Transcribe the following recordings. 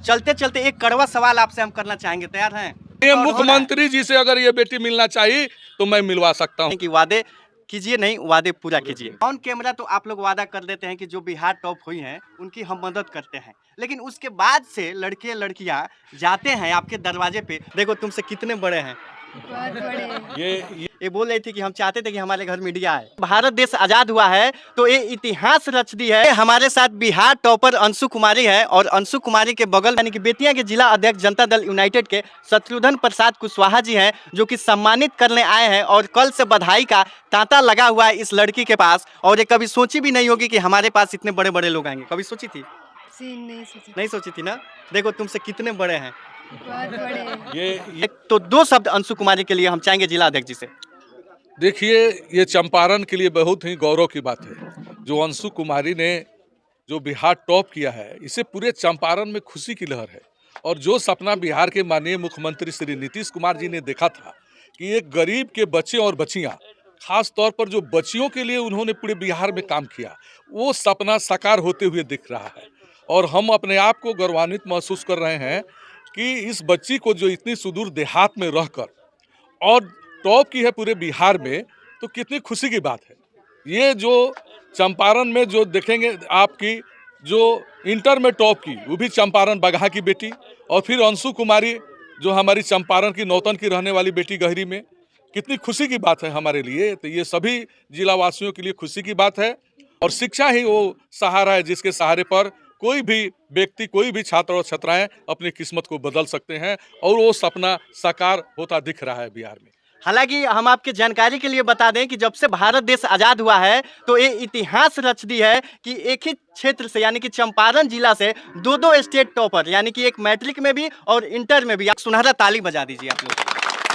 चलते चलते एक कड़वा सवाल आपसे हम करना चाहेंगे, तैयार हैं? ये मुख्यमंत्री जी से अगर ये बेटी मिलना चाहिए तो मैं मिलवा सकता हूँ। कि वादे कीजिए नहीं, वादे पूरा कीजिए। ऑन कैमरा तो आप लोग वादा कर देते हैं कि जो बिहार टॉप हुई हैं उनकी हम मदद करते हैं, लेकिन उसके बाद से लड़के लड़कियां जाते हैं आपके दरवाजे पे, देखो तुमसे कितने बड़े हैं। बहुत बड़े। ये बोल रही थी कि हम चाहते थे कि हमारे घर मीडिया आए। भारत देश आजाद हुआ है तो ये इतिहास रच दी है। हमारे साथ बिहार टॉपर अंशु कुमारी है और अंशु कुमारी के बगल यानी कि बेतिया के जिला अध्यक्ष जनता दल यूनाइटेड के शत्रुघ्न प्रसाद कुशवाहा जी हैं, जो कि सम्मानित करने आए हैं और कल से बधाई का तांता लगा हुआ है इस लड़की के पास। और ये कभी सोची भी नहीं होगी कि हमारे पास इतने बड़े बड़े लोग आएंगे, कभी सोची थी? नहीं सोची थी ना। देखो तुमसे कितने बड़े हैं। बहुत बड़े। तो दो शब्द अंशु कुमारी के लिए हम चाहेंगे जिला अध्यक्ष जी से। देखिए, ये चंपारण के लिए बहुत ही गौरव की बात है जो अंशु कुमारी ने जो बिहार टॉप किया है, इससे पूरे चंपारण में खुशी की लहर है। और जो सपना बिहार के माननीय मुख्यमंत्री श्री नीतीश कुमार जी ने देखा था कि एक गरीब के बच्चे और बच्चियां, खास तौर पर जो बच्चियों के लिए उन्होंने पूरे बिहार में काम किया, वो सपना साकार होते हुए दिख रहा है। और हम अपने आप को गौरवान्वित महसूस कर रहे हैं कि इस बच्ची को जो इतनी सुदूर देहात में रहकर और टॉप की है पूरे बिहार में, तो कितनी खुशी की बात है। ये जो चंपारण में जो देखेंगे आपकी जो इंटर में टॉप की, वो भी चंपारण बगहा की बेटी, और फिर अंशु कुमारी जो हमारी चंपारण की नौतन की रहने वाली बेटी गहरी में, कितनी खुशी की बात है हमारे लिए। तो ये सभी जिलावासियों के लिए खुशी की बात है। और शिक्षा ही वो सहारा है जिसके सहारे पर कोई भी व्यक्ति, कोई भी छात्र और छात्राएं अपनी किस्मत को बदल सकते हैं, और वो सपना साकार होता दिख रहा है बिहार में। हालांकि हम आपके जानकारी के लिए बता दें कि जब से भारत देश आजाद हुआ है तो ये इतिहास रच दी है कि एक ही क्षेत्र से यानी कि चंपारण जिला से दो दो स्टेट टॉपर, यानी कि एक मैट्रिक में भी और इंटर में भी। आप सुनहरा ताली बजा दीजिए आप लोग।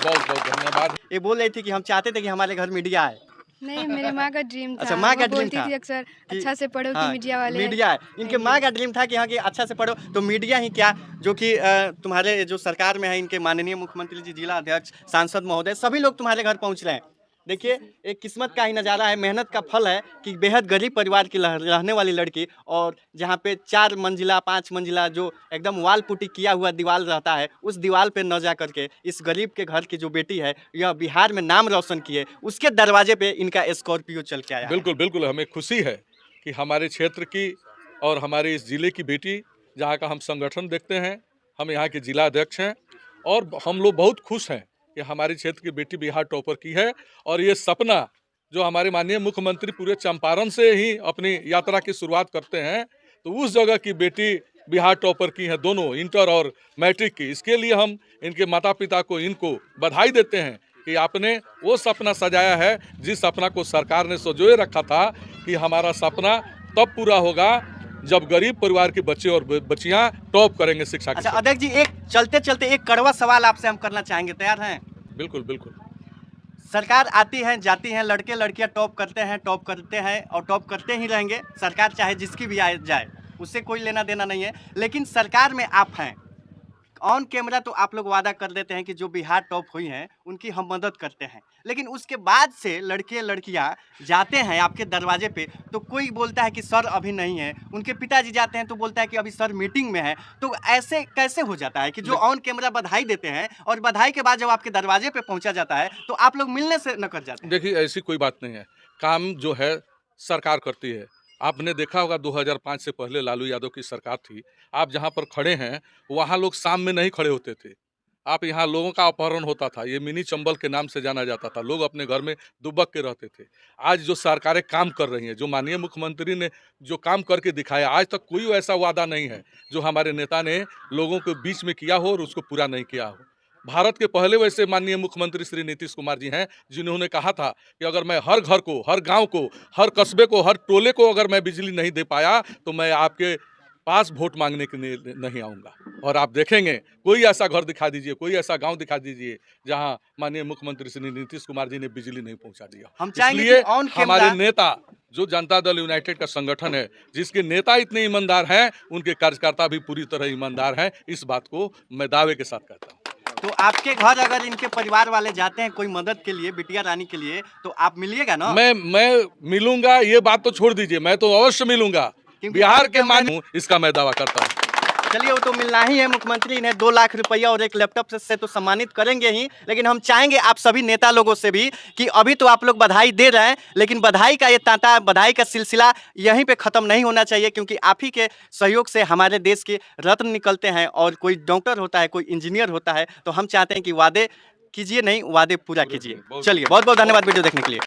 बहुत बहुत धन्यवाद। ये बोल रही थी कि हम चाहते थे कि हमारे घर मीडिया आए। नहीं, मेरे माँ का ड्रीम था। अच्छा, माँ का ड्रीम बोलती था थी अक्सर कि अच्छा से पढ़ो कि मीडिया वाले मीडिया है। इनके माँ का ड्रीम था कि हाँ कि अच्छा से पढ़ो तो मीडिया ही क्या, जो कि तुम्हारे जो सरकार में है, इनके माननीय मुख्यमंत्री जी, जिला अध्यक्ष, सांसद महोदय, सभी लोग तुम्हारे घर पहुँच रहे हैं। देखिए, एक किस्मत का ही नज़ारा है, मेहनत का फल है कि बेहद गरीब परिवार की रहने वाली लड़की, और जहाँ पे 4 मंजिला 5 मंजिला जो एकदम वाल पुट्टी किया हुआ दीवार रहता है, उस दीवार पे न जा करके इस गरीब के घर की जो बेटी है, यह बिहार में नाम रोशन किए, उसके दरवाजे पे इनका स्कॉर्पियो चल के आया। बिल्कुल बिल्कुल, हमें खुशी है कि हमारे क्षेत्र की और हमारे इस जिले की बेटी, जहाँ का हम संगठन देखते हैं, हम यहाँ के जिला अध्यक्ष हैं, और हम लोग बहुत खुश हैं कि हमारे क्षेत्र की बेटी बिहार टॉपर की है। और ये सपना जो हमारे माननीय मुख्यमंत्री पूरे चंपारण से ही अपनी यात्रा की शुरुआत करते हैं, तो उस जगह की बेटी बिहार टॉपर की है, दोनों इंटर और मैट्रिक की। इसके लिए हम इनके माता पिता को, इनको बधाई देते हैं कि आपने वो सपना सजाया है जिस सपना को सरकार ने संजोए रखा था कि हमारा सपना तब पूरा होगा जब गरीब परिवार के बच्चे और बच्चियां टॉप करेंगे शिक्षा के। अच्छा अध्यक्ष जी, एक चलते चलते एक कड़वा सवाल आपसे हम करना चाहेंगे, तैयार हैं? बिल्कुल बिल्कुल। सरकार आती है जाती है, लड़के लड़कियां टॉप करते हैं और टॉप करते ही रहेंगे। सरकार चाहे जिसकी भी आए जाए, उससे कोई लेना देना नहीं है, लेकिन सरकार में आप हैं। ऑन कैमरा तो आप लोग वादा कर देते हैं कि जो बिहार टॉप हुई हैं उनकी हम मदद करते हैं, लेकिन उसके बाद से लड़के लड़कियां जाते हैं आपके दरवाजे पे तो कोई बोलता है कि सर अभी नहीं है, उनके पिताजी जाते हैं तो बोलता है कि अभी सर मीटिंग में है। तो ऐसे कैसे हो जाता है कि जो ऑन कैमरा बधाई देते हैं और बधाई के बाद जब आपके दरवाजे पे पहुंचा जाता है तो आप लोग मिलने से न कर जाते हैं? देखिए, ऐसी कोई बात नहीं है, काम जो है सरकार करती है। आपने देखा होगा 2005 से पहले लालू यादव की सरकार थी, आप जहाँ पर खड़े हैं वहाँ लोग शाम में नहीं खड़े होते थे। आप यहाँ लोगों का अपहरण होता था, ये मिनी चंबल के नाम से जाना जाता था, लोग अपने घर में दुबक के रहते थे। आज जो सरकारें काम कर रही हैं, जो माननीय मुख्यमंत्री ने जो काम करके दिखाया, आज तक कोई ऐसा वादा नहीं है जो हमारे नेता ने लोगों के बीच में किया हो और उसको पूरा नहीं किया हो। भारत के पहले वैसे माननीय मुख्यमंत्री श्री नीतीश कुमार जी हैं जिन्होंने कहा था कि अगर मैं हर घर को, हर गांव को, हर कस्बे को, हर टोले को अगर मैं बिजली नहीं दे पाया तो मैं आपके पास वोट मांगने के लिए नहीं आऊँगा। और आप देखेंगे, कोई ऐसा घर दिखा दीजिए, कोई ऐसा गांव दिखा दीजिए जहां माननीय मुख्यमंत्री श्री नीतीश कुमार जी ने बिजली नहीं पहुंचा दिया। हम चाहेंगे इसलिए कि ऑन हमारे कैमरा नेता जो जनता दल यूनाइटेड का संगठन है, जिसके नेता इतने ईमानदार हैं, उनके कार्यकर्ता भी पूरी तरह ईमानदार हैं। इस बात को मैं दावे के साथ कहता हूँ। तो आपके घर अगर इनके परिवार वाले जाते हैं कोई मदद के लिए, बिटिया रानी के लिए, तो आप मिलिएगा ना? मैं मिलूंगा, ये बात तो छोड़ दीजिए, मैं तो अवश्य मिलूंगा। क्योंकि बिहार ऑन के कैमरा मान इसका मैं दावा करता हूँ। चलिए वो तो मिलना ही है, मुख्यमंत्री ने 2 लाख रुपया और एक लैपटॉप से तो सम्मानित करेंगे ही, लेकिन हम चाहेंगे आप सभी नेता लोगों से भी कि अभी तो आप लोग बधाई दे रहे हैं, लेकिन बधाई का ये तांता, बधाई का सिलसिला यहीं पे ख़त्म नहीं होना चाहिए, क्योंकि आप ही के सहयोग से हमारे देश के रत्न निकलते हैं और कोई डॉक्टर होता है, कोई इंजीनियर होता है। तो हम चाहते हैं कि वादे कीजिए नहीं, वादे पूरा कीजिए। चलिए बहुत बहुत धन्यवाद वीडियो देखने के लिए।